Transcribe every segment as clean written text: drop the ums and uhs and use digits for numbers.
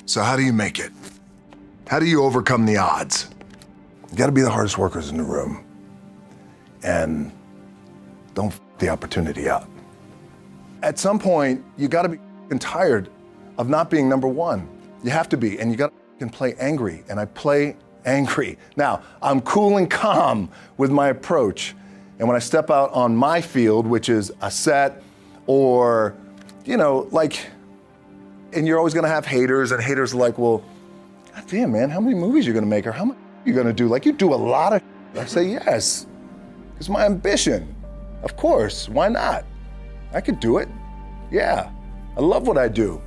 So how do you make it? How do you overcome the odds? You gotta be the hardest workers in the room. And don't f the opportunity up. At some point, you gotta be tired of not being number one. You have to be, and you gotta play angry, and I play angry. Now, I'm cool and calm with my approach, and when I step out on my field, which is a set, or, you know, like, and you're always gonna have haters, and haters are like, well, God damn, man, how many movies are you gonna make, or how much are you gonna do? Like, you do a lot of I say, yes, it's my ambition. Of course, why not? I could do it, yeah. I love what I do.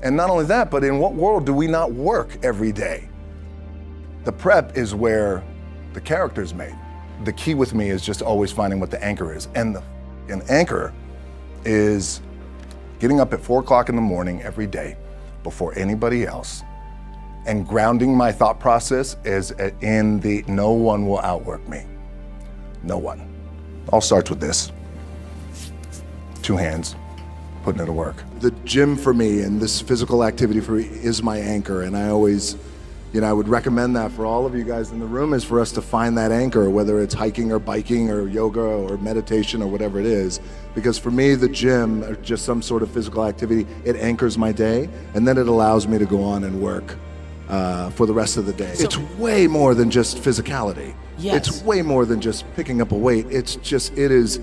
And not only that, but in what world do we not work every day? The prep is where the character's made. The key with me is just always finding what the anchor is. And an anchor is getting up at 4 o'clock in the morning every day before anybody else and grounding my thought process is in the no one will outwork me. No one. All starts with this. 2 hands, putting it to work. The gym for me and this physical activity for me is my anchor, and I always, you know, I would recommend that for all of you guys in the room is for us to find that anchor, whether it's hiking or biking or yoga or meditation or whatever it is. Because for me, the gym or just some sort of physical activity, it anchors my day, and then it allows me to go on and work for the rest of the day. It's way more than just physicality. Yes. It's way more than just picking up a weight. It's just, it is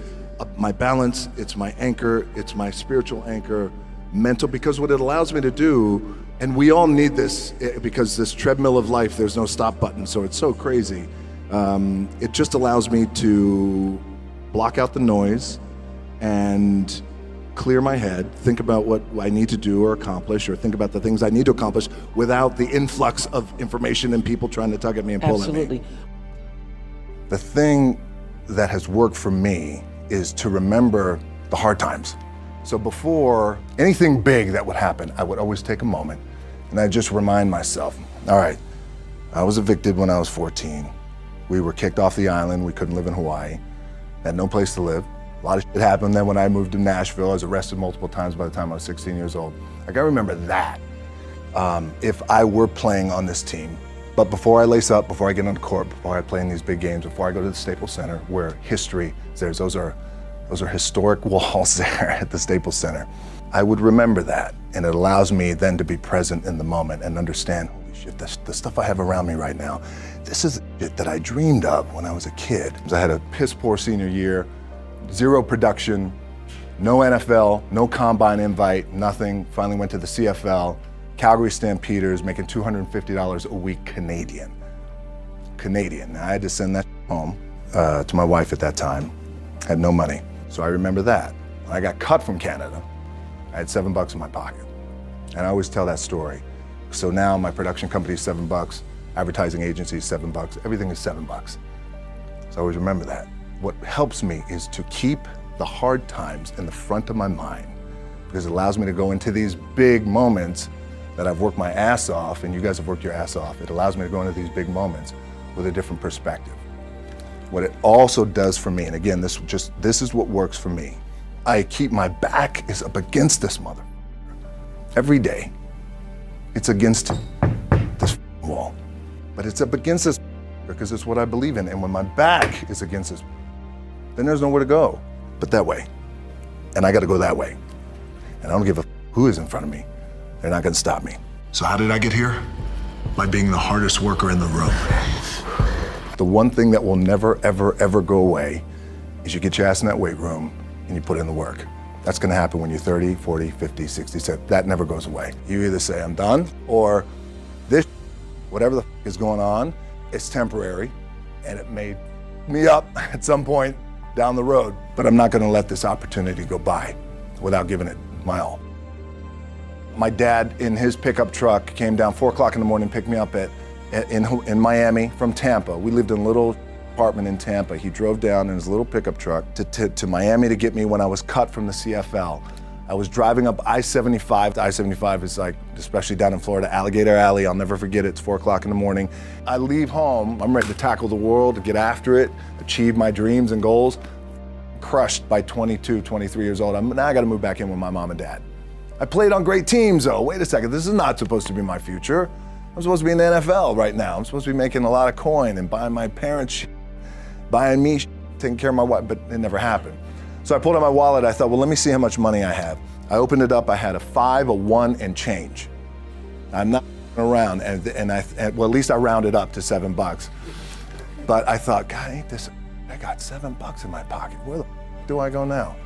my balance, it's my anchor, it's my spiritual anchor, mental, because what it allows me to do, and we all need this because this treadmill of life, there's no stop button, so it's so crazy. It just allows me to block out the noise and clear my head, think about what I need to do or accomplish, or think about the things I need to accomplish without the influx of information and people trying to tug at me and pull at me. Absolutely. The thing that has worked for me is to remember the hard times. So before anything big that would happen, I would always take a moment and I'd just remind myself, all right, I was evicted when I was 14. We were kicked off the island. We couldn't live in Hawaii. Had no place to live. A lot of shit happened. Then when I moved to Nashville, I was arrested multiple times by the time I was 16 years old. Like, I remember that if I were playing on this team. But before I lace up, before I get on the court, before I play in these big games, before I go to the Staples Center, where history is there, those are historic walls there at the Staples Center. I would remember that, and it allows me then to be present in the moment and understand, holy shit, the stuff I have around me right now, this is the shit that I dreamed of when I was a kid. I had a piss poor senior year, 0 production, no NFL, no combine invite, nothing. Finally went to the CFL, Calgary Stampeders, making $250 a week Canadian. Now I had to send that home to my wife at that time. Had no money. So I remember that. When I got cut from Canada, I had $7 in my pocket. And I always tell that story. So now my production company is $7, advertising agency is $7, everything is $7. So I always remember that. What helps me is to keep the hard times in the front of my mind, because it allows me to go into these big moments that I've worked my ass off, and you guys have worked your ass off. It allows me to go into these big moments with a different perspective. What it also does for me, and again, this is what works for me. I keep my back is up against this mother. Every day, it's against this wall. But it's up against this because it's what I believe in. And when my back is against this, then there's nowhere to go but that way. And I gotta go that way. And I don't give a who is in front of me. They're not gonna stop me. So how did I get here? By being the hardest worker in the room. The one thing that will never, ever, ever go away is you get your ass in that weight room and you put in the work. That's gonna happen when you're 30, 40, 50, 60, 70. That never goes away. You either say, I'm done, or this, whatever the is going on, it's temporary, and it made me up at some point down the road. But I'm not gonna let this opportunity go by without giving it my all. My dad, in his pickup truck, came down 4 o'clock in the morning, picked me up in Miami from Tampa. We lived in a little apartment in Tampa. He drove down in his little pickup truck to Miami to get me when I was cut from the CFL. I was driving up I-75. I-75 is like, especially down in Florida, Alligator Alley. I'll never forget it. It's 4 o'clock in the morning. I leave home. I'm ready to tackle the world, to get after it, achieve my dreams and goals. Crushed by 22, 23 years old. Now I got to move back in with my mom and dad. I played on great teams though. Wait a second, this is not supposed to be my future. I'm supposed to be in the NFL right now. I'm supposed to be making a lot of coin and buying my parents buying me taking care of my wife, but it never happened. So I pulled out my wallet, I thought, well, let me see how much money I have. I opened it up, I had a 5, a 1, and change. I'm not around, and well, at least I rounded up to $7. But I thought, God, ain't this, I got $7 in my pocket. Where the do I go now?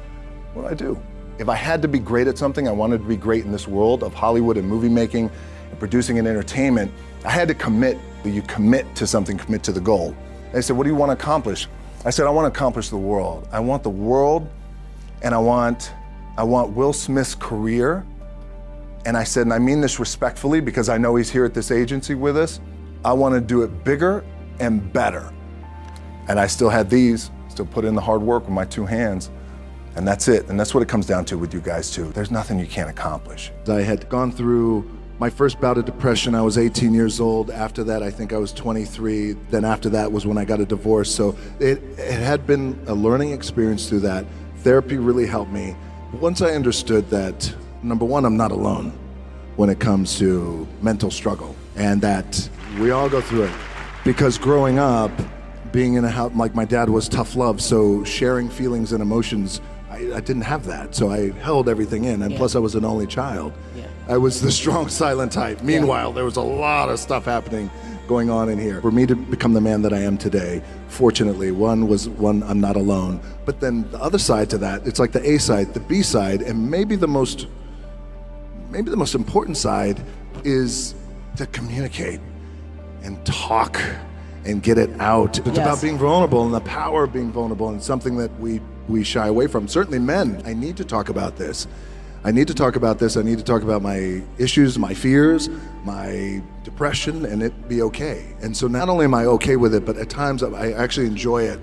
What do I do? If I had to be great at something, I wanted to be great in this world of Hollywood and movie making and producing and entertainment, I had to commit. You commit to something, commit to the goal. They said, what do you want to accomplish? I said, I want to accomplish the world. I want the world, and I want Will Smith's career. And I said, and I mean this respectfully because I know he's here at this agency with us, I want to do it bigger and better. And I still had these, still put in the hard work with my 2 hands. And that's it. And that's what it comes down to with you guys too. There's nothing you can't accomplish. I had gone through my first bout of depression. I was 18 years old. After that, I think I was 23. Then after that was when I got a divorce. So it had been a learning experience through that. Therapy really helped me. Once I understood that, number one, I'm not alone when it comes to mental struggle, and that we all go through it. Because growing up, being in a house, like my dad was tough love, so sharing feelings and emotions, I didn't have that. So I held everything in, and plus I was an only child. I was the strong, silent type. Meanwhile, there was a lot of stuff happening going on in here. For me to become the man that I am today, fortunately, one, I'm not alone. But then the other side to that, it's like the A side, the B side, and maybe the most important side is to communicate and talk and get it out. It's about being vulnerable and the power of being vulnerable, and something that we shy away from. Certainly men, I need to talk about this. I need to talk about this. I need to talk about my issues, my fears, my depression, and it be okay. And so not only am I okay with it, but at times I actually enjoy it,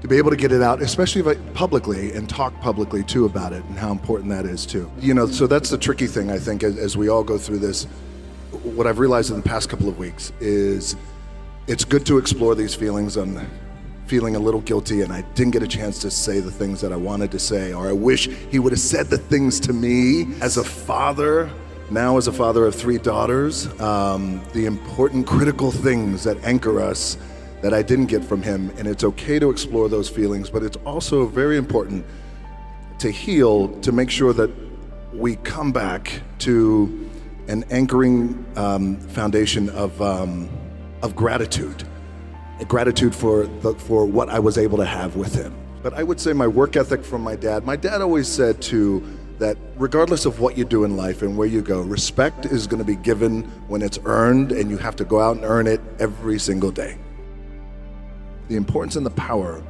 to be able to get it out, especially if I publicly, and talk publicly too about it, and how important that is too. You know, so that's the tricky thing, I think, as we all go through this. What I've realized in the past couple of weeks is it's good to explore these feelings on feeling a little guilty, and I didn't get a chance to say the things that I wanted to say, or I wish he would have said the things to me. As a father, now as a father of 3 daughters, the important critical things that anchor us that I didn't get from him, and it's okay to explore those feelings, but it's also very important to heal, to make sure that we come back to an anchoring foundation of gratitude. Gratitude for what I was able to have with him. But I would say my work ethic from my dad always said too, that regardless of what you do in life and where you go, respect is going to be given when it's earned, and you have to go out and earn it every single day. The importance and the power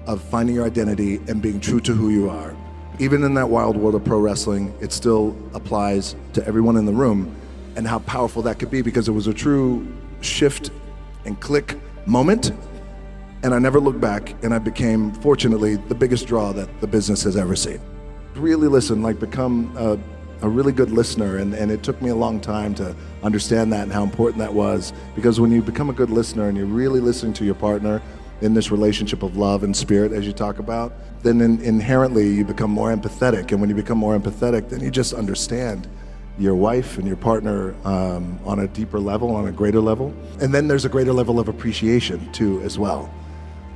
of finding your identity and being true to who you are. Even in that wild world of pro wrestling, it still applies to everyone in the room, and how powerful that could be, because it was a true shift and click moment, and I never looked back, and I became, fortunately, the biggest draw that the business has ever seen. Really listen, like become a really good listener, and it took me a long time to understand that and how important that was, because when you become a good listener and you're really listening to your partner in this relationship of love and spirit, as you talk about, then inherently you become more empathetic, and when you become more empathetic, then you just understand your wife and your partner on a deeper level, on a greater level. And then there's a greater level of appreciation too as well.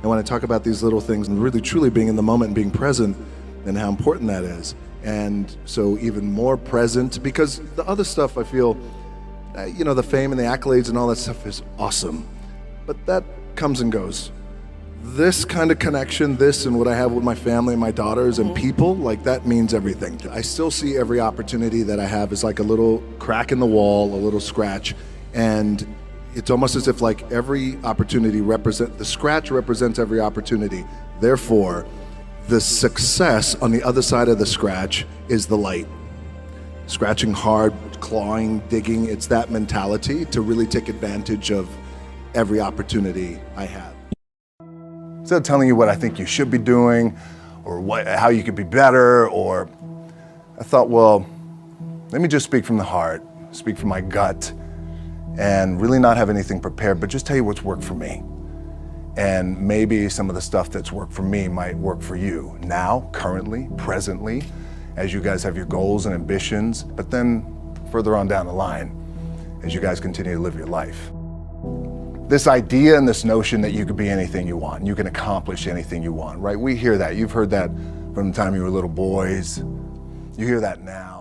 And when I talk about these little things and really truly being in the moment and being present, and how important that is. And so even more present, because the other stuff I feel, you know, the fame and the accolades and all that stuff is awesome, but that comes and goes. This kind of connection, this and what I have with my family and my daughters and people, like that means everything. I still see every opportunity that I have as like a little crack in the wall, a little scratch. And it's almost as if like every opportunity the scratch represents every opportunity. Therefore, the success on the other side of the scratch is the light. Scratching hard, clawing, digging, it's that mentality to really take advantage of every opportunity I have. Instead of telling you what I think you should be doing, or how you could be better, or I thought, well, let me just speak from the heart, speak from my gut, and really not have anything prepared, but just tell you what's worked for me. And maybe some of the stuff that's worked for me might work for you now, currently, presently, as you guys have your goals and ambitions, but then further on down the line, as you guys continue to live your life. This idea and this notion that you could be anything you want, you can accomplish anything you want, right? We hear that. You've heard that from the time you were little boys. You hear that now.